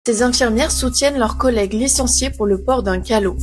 Ces infirmières soutiennent leurs collègues licenciés pour le port d'un calot.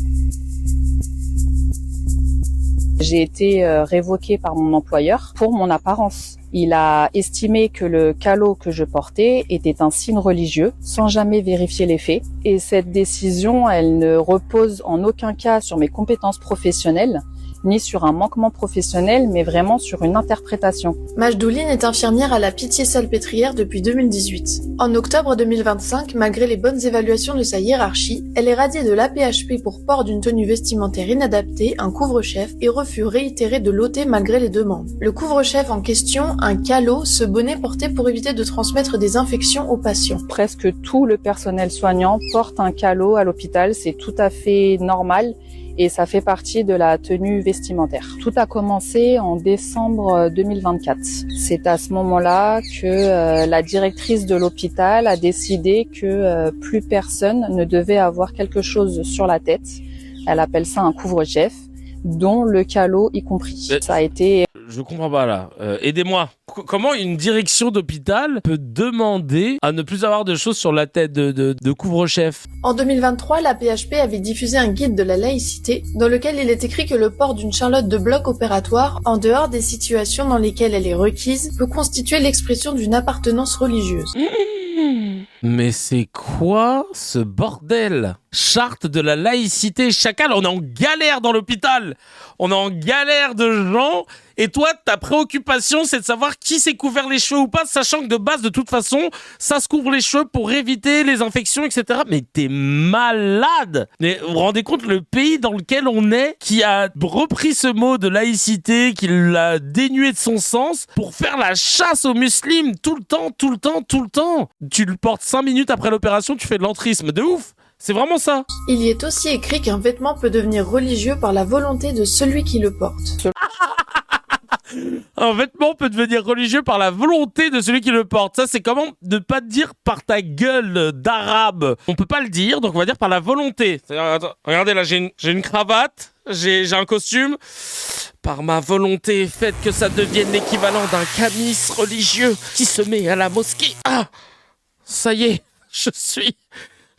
J'ai été révoquée par mon employeur pour mon apparence. Il a estimé que le calot que je portais était un signe religieux, sans jamais vérifier les faits. Et cette décision, elle ne repose en aucun cas sur mes compétences professionnelles, ni sur un manquement professionnel, mais vraiment sur une interprétation. Majdouline est infirmière à la Pitié-Salpêtrière depuis 2018. En octobre 2025, malgré les bonnes évaluations de sa hiérarchie, elle est radiée de l'AP-HP pour port d'une tenue vestimentaire inadaptée, un couvre-chef, et refus réitéré de l'ôter malgré les demandes. Le couvre-chef en question, un calot, ce bonnet porté pour éviter de transmettre des infections aux patients. Presque tout le personnel soignant porte un calot à l'hôpital, c'est tout à fait normal. Et ça fait partie de la tenue vestimentaire. Tout a commencé en décembre 2024. C'est à ce moment-là que la directrice de l'hôpital a décidé que plus personne ne devait avoir quelque chose sur la tête. Elle appelle ça un couvre-chef, dont le calot y compris. Ça a été... Je comprends pas là. Aidez-moi. Comment une direction d'hôpital peut demander à ne plus avoir de choses sur la tête de couvre-chef? En 2023, la PHP avait diffusé un guide de la laïcité dans lequel il est écrit que le port d'une charlotte de bloc opératoire, en dehors des situations dans lesquelles elle est requise, peut constituer l'expression d'une appartenance religieuse. Mais c'est quoi ce bordel? Charte de la laïcité, chacal, on est en galère dans l'hôpital. On est en galère de gens. Et toi, ta préoccupation, c'est de savoir qui s'est couvert les cheveux ou pas, sachant que de base, de toute façon, ça se couvre les cheveux pour éviter les infections, etc. Mais t'es malade! Mais vous vous rendez compte, le pays dans lequel on est, qui a repris ce mot de laïcité, qui l'a dénué de son sens, pour faire la chasse aux musulmans tout le temps, tout le temps, tout le temps. Tu le portes 5 minutes après l'opération, tu fais de l'entrisme. De ouf! C'est vraiment ça. Il y est aussi écrit qu'un vêtement peut devenir religieux par la volonté de celui qui le porte. Un vêtement peut devenir religieux par la volonté de celui qui le porte. Ça, c'est comment ne pas dire par ta gueule d'arabe. On peut pas le dire, donc on va dire par la volonté. Attends, regardez là, j'ai une cravate, j'ai un costume. Par ma volonté, faites que ça devienne l'équivalent d'un camis religieux qui se met à la mosquée. Ah, ça y est,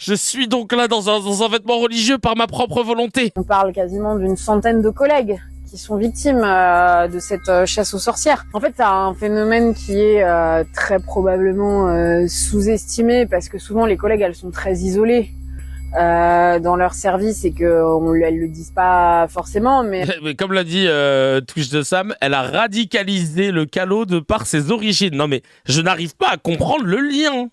je suis donc là dans un vêtement religieux par ma propre volonté. On parle quasiment d'une centaine de collègues qui sont victimes de cette chasse aux sorcières. En fait, c'est un phénomène qui est très probablement sous-estimé parce que souvent les collègues, elles sont très isolées dans leur service et elles le disent pas forcément. Mais comme l'a dit Twitch de Sam, elle a radicalisé le calot de par ses origines. Non mais je n'arrive pas à comprendre le lien.